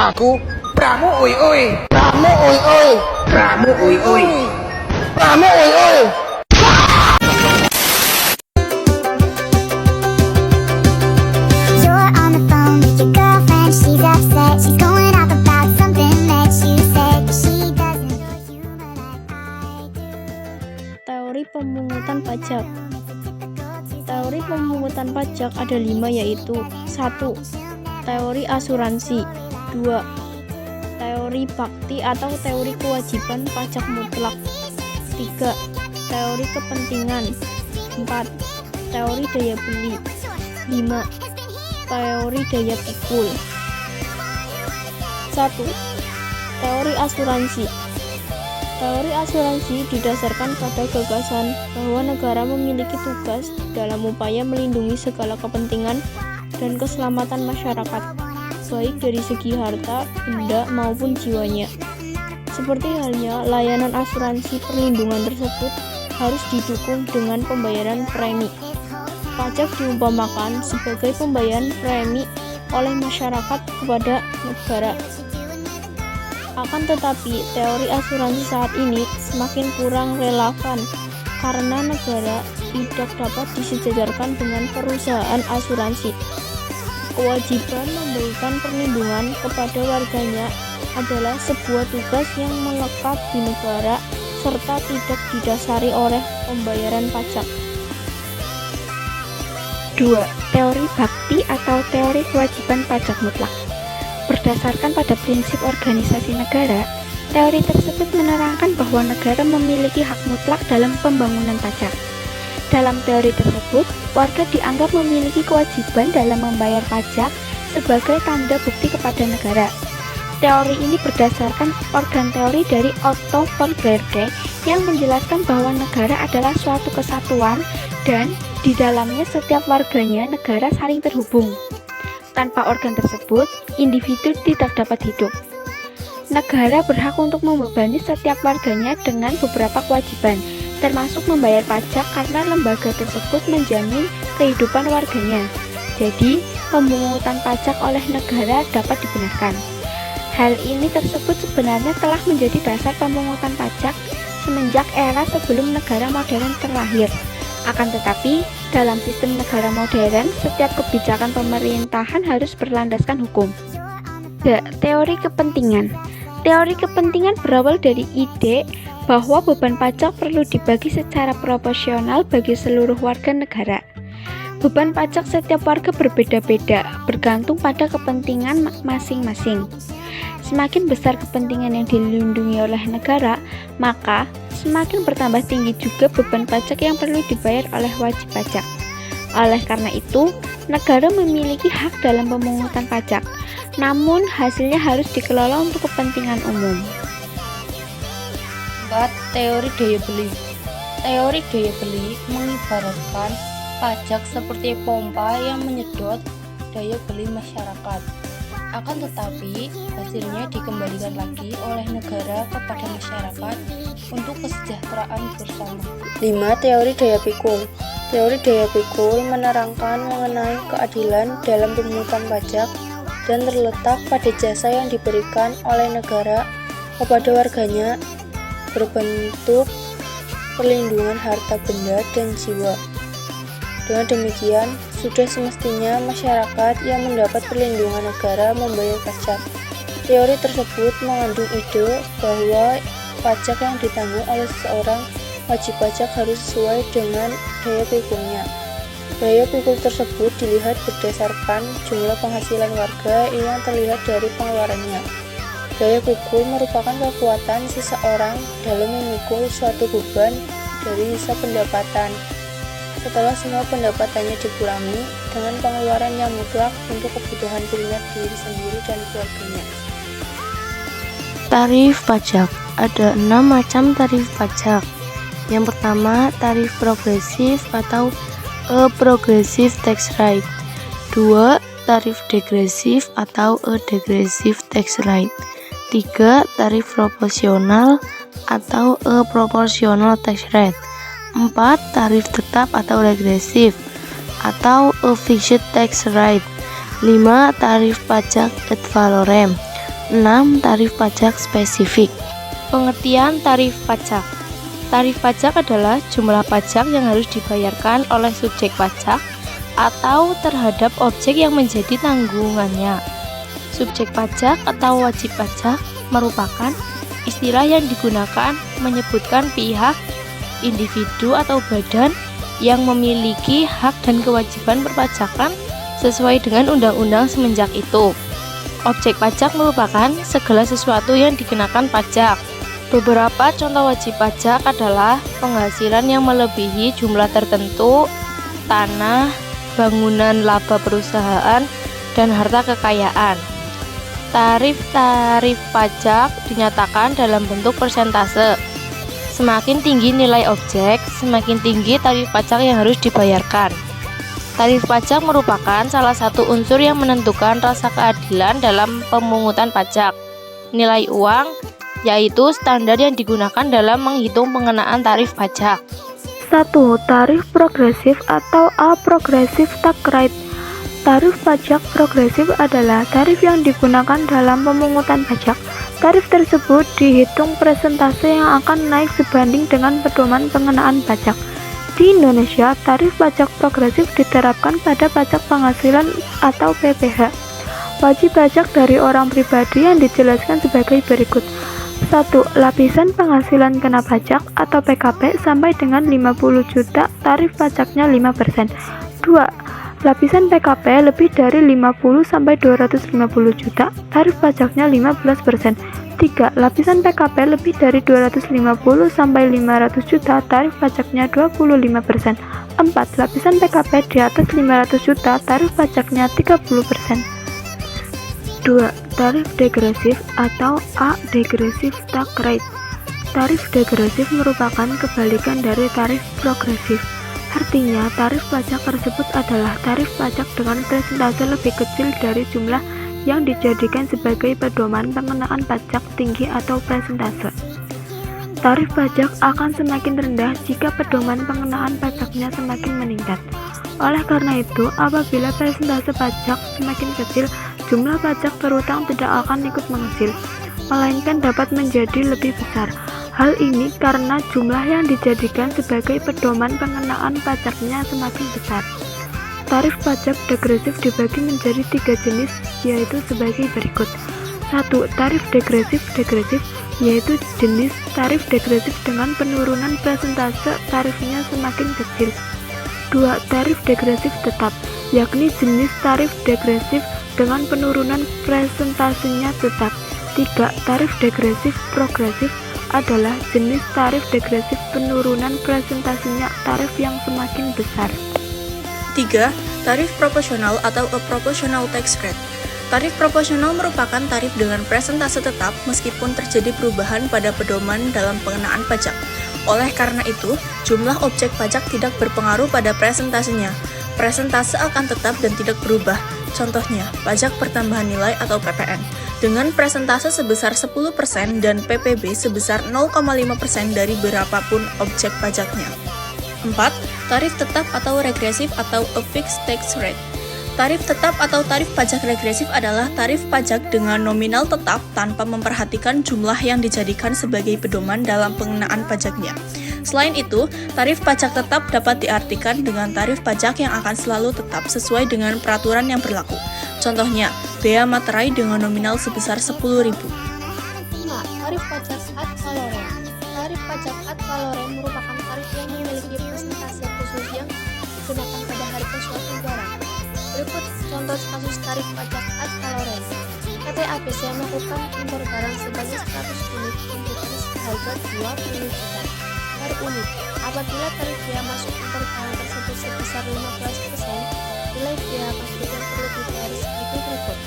Aku Pramu oi oi. Pramu oi oi. Pramu oi oi. Pramu oi oi. You're on the phone with your girlfriend, she's upset. She's going off about something that you said. She doesn't know you like I do. Teori pemungutan pajak. Teori pemungutan pajak ada 5, yaitu 1. Teori asuransi. 2. Teori bakti atau teori kewajiban pajak mutlak. 3. Teori kepentingan. 4. Teori daya beli. 5. Teori daya pikul. 1. Teori asuransi. Teori asuransi didasarkan pada gagasan bahwa negara memiliki tugas dalam upaya melindungi segala kepentingan dan keselamatan masyarakat, baik dari segi harta, benda, maupun jiwanya. Seperti halnya layanan asuransi perlindungan tersebut harus didukung dengan pembayaran premi. Pajak diumpamakan sebagai pembayaran premi oleh masyarakat kepada negara. Akan tetapi, teori asuransi saat ini semakin kurang relevan karena negara tidak dapat disejajarkan dengan perusahaan asuransi. Kewajiban memberikan perlindungan kepada warganya adalah sebuah tugas yang melekat di negara serta tidak didasari oleh pembayaran pajak. 2. Teori bakti atau teori kewajiban pajak mutlak. Berdasarkan pada prinsip organisasi negara, teori tersebut menerangkan bahwa negara memiliki hak mutlak dalam pembangunan pajak. Dalam teori tersebut, warga dianggap memiliki kewajiban dalam membayar pajak sebagai tanda bukti kepada negara. Teori ini berdasarkan organ teori dari Otto von Guericke yang menjelaskan bahwa negara adalah suatu kesatuan dan di dalamnya setiap warganya negara saling terhubung. Tanpa organ tersebut, individu tidak dapat hidup. Negara berhak untuk membebani setiap warganya dengan beberapa kewajiban, termasuk membayar pajak karena lembaga tersebut menjamin kehidupan warganya. Jadi, pemungutan pajak oleh negara dapat dibenarkan. Hal ini tersebut sebenarnya telah menjadi dasar pemungutan pajak semenjak era sebelum negara modern terlahir. Akan tetapi, dalam sistem negara modern, setiap kebijakan pemerintahan harus berlandaskan hukum. Teori kepentingan. Teori kepentingan berawal dari ide bahwa beban pajak perlu dibagi secara proporsional bagi seluruh warga negara. Beban pajak setiap warga berbeda-beda, bergantung pada kepentingan masing-masing. Semakin besar kepentingan yang dilindungi oleh negara, maka semakin bertambah tinggi juga beban pajak yang perlu dibayar oleh wajib pajak. Oleh karena itu, negara memiliki hak dalam pemungutan pajak, namun hasilnya harus dikelola untuk kepentingan umum. 4. Teori daya beli. Teori daya beli mengibaratkan pajak seperti pompa yang menyedot daya beli masyarakat. Akan tetapi, hasilnya dikembalikan lagi oleh negara kepada masyarakat untuk kesejahteraan bersama. 5. Teori daya pikul. Teori daya pikul menerangkan mengenai keadilan dalam pemungutan pajak dan terletak pada jasa yang diberikan oleh negara kepada warganya berbentuk perlindungan harta benda dan jiwa. Dengan demikian, sudah semestinya masyarakat yang mendapat perlindungan negara membayar pajak. Teori tersebut mengandung ide bahwa pajak yang ditanggung oleh seseorang wajib pajak harus sesuai dengan daya pikulnya. Daya pikul tersebut dilihat berdasarkan jumlah penghasilan warga yang terlihat dari pengeluarannya. Daya pikul merupakan kekuatan seseorang dalam memikul suatu beban dari sisa pendapatan. Setelah semua pendapatannya dikurangi dengan pengeluaran yang mutlak untuk kebutuhan primer diri sendiri dan keluarganya. Tarif pajak. Ada 6 macam tarif pajak. Yang pertama, tarif progresif atau a progressive tax rate. 2. Tarif degresif atau a degressive tax rate. 3. Tarif proporsional atau a proportional tax rate. 4. Tarif tetap atau regresif atau a fixed tax rate. 5. Tarif pajak ad valorem. 6. Tarif pajak spesifik. Pengertian tarif pajak. Tarif pajak adalah jumlah pajak yang harus dibayarkan oleh subjek pajak atau terhadap objek yang menjadi tanggungannya. Subjek pajak atau wajib pajak merupakan istilah yang digunakan menyebutkan pihak, individu atau badan yang memiliki hak dan kewajiban perpajakan sesuai dengan undang-undang semenjak itu. Objek pajak merupakan segala sesuatu yang dikenakan pajak. Beberapa contoh wajib pajak adalah penghasilan yang melebihi jumlah tertentu, tanah, bangunan laba perusahaan, dan harta kekayaan. Tarif-tarif pajak dinyatakan dalam bentuk persentase. Semakin tinggi nilai objek, semakin tinggi tarif pajak yang harus dibayarkan. Tarif pajak merupakan salah satu unsur yang menentukan rasa keadilan dalam pemungutan pajak. Nilai uang yaitu standar yang digunakan dalam menghitung pengenaan tarif pajak. 1. Tarif progresif atau a-progressive tax rate. Tarif pajak progresif adalah tarif yang digunakan dalam pemungutan pajak. Tarif tersebut dihitung persentase yang akan naik sebanding dengan pedoman pengenaan pajak. Di Indonesia, tarif pajak progresif diterapkan pada pajak penghasilan atau PPh. Wajib pajak dari orang pribadi yang dijelaskan sebagai berikut. 1. Lapisan penghasilan kena pajak atau PKP sampai dengan 50 juta, tarif pajaknya 5%. 2. Lapisan PKP lebih dari 50 sampai 250 juta, tarif pajaknya 15%. 3. Lapisan PKP lebih dari 250 sampai 500 juta, tarif pajaknya 25%. 4. Lapisan PKP di atas 500 juta, tarif pajaknya 30%. 2. Tarif degresif atau a-degresif tax rate. Tarif degresif merupakan kebalikan dari tarif progresif. Artinya, tarif pajak tersebut adalah tarif pajak dengan persentase lebih kecil dari jumlah yang dijadikan sebagai pedoman pengenaan pajak tinggi atau persentase. Tarif pajak akan semakin rendah jika pedoman pengenaan pajaknya semakin meningkat. Oleh karena itu, apabila persentase pajak semakin kecil, jumlah pajak terutang tidak akan ikut mengecil, melainkan dapat menjadi lebih besar. Hal ini karena jumlah yang dijadikan sebagai pedoman pengenaan pajaknya semakin besar. Tarif pajak degresif dibagi menjadi 3 jenis, yaitu sebagai berikut. 1. Tarif degresif, yaitu jenis tarif degresif dengan penurunan persentase tarifnya semakin kecil. 2. Tarif degresif tetap, yakni jenis tarif degresif dengan penurunan persentasenya tetap. 3. Tarif degresif progresif adalah jenis tarif degresif penurunan presentasinya tarif yang semakin besar. 3. Tarif proporsional atau a proportional tax rate. Tarif proporsional merupakan tarif dengan presentase tetap meskipun terjadi perubahan pada pedoman dalam pengenaan pajak. Oleh karena itu, jumlah objek pajak tidak berpengaruh pada presentasenya. Presentase akan tetap dan tidak berubah. Contohnya, pajak pertambahan nilai atau PPN dengan presentase sebesar 10% dan PPB sebesar 0,5% dari berapapun objek pajaknya. 4. Tarif tetap atau regresif atau a fixed tax rate. Tarif tetap atau tarif pajak regresif adalah tarif pajak dengan nominal tetap tanpa memperhatikan jumlah yang dijadikan sebagai pedoman dalam pengenaan pajaknya. Selain itu, tarif pajak tetap dapat diartikan dengan tarif pajak yang akan selalu tetap sesuai dengan peraturan yang berlaku. Contohnya, bea materai dengan nominal sebesar 10.000. 5. Tarif pajak ad valorem. Tarif pajak ad valorem merupakan tarif yang memiliki persentase khusus yang digunakan pada harga suatu barang. Berikut contoh kasus tarif pajak ad valorem. PT ABC melakukan impor barang sebanyak 100 unit dengan seharga 20 juta per unit. Apabila tarif bea masuk impor barang tersebut sebesar 15%, nilai bea masuk yang perlu dibayar sebagai berikut.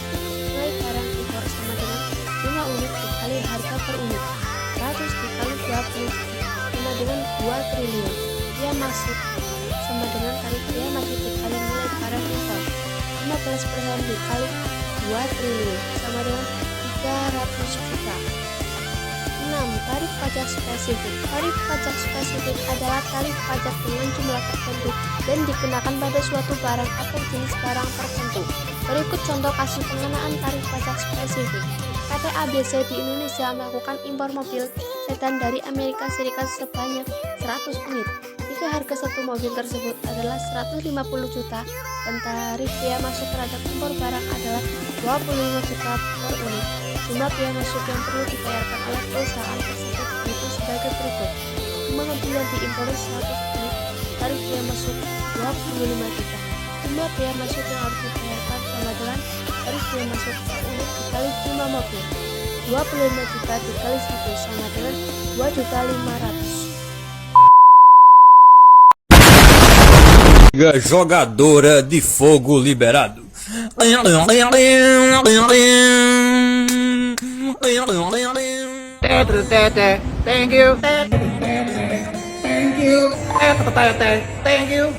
Nilai barang impor sama dengan 5 unit dikali harga per unit. 100 dikali 20 sama dengan 2 triliun. Bea masuk sama dengan tarif bea masuk dikali nilai barang impor. 15% dikali 2 triliun sama dengan 300 juta. 6. Tarif pajak spesifik. Tarif pajak spesifik adalah tarif pajak dengan jumlah tertentu dan dikenakan pada suatu barang atau jenis barang tertentu. Berikut contoh kasus pengenaan tarif pajak spesifik. PT ABC di Indonesia melakukan impor mobil sedan dari Amerika Serikat sebanyak 100 unit. Jika harga satu mobil tersebut adalah 150 juta dan tarif bea masuk terhadap impor barang adalah 25 juta per unit, jumlah bea masuk yang perlu dibayarkan oleh perusahaan tersebut itu sebagai berikut. 5 mobil yang diimpor 100 unit, tarif bea masuk 25 juta. Jumlah bea masuk yang harus dibayarkan sama dengan tarif bea masuk 1 unit dikali jumlah mobil. 25 juta dikali 1 sama dengan 2.500.000. Jogadora de fogo liberado. Thank you. Thank you. Thank you.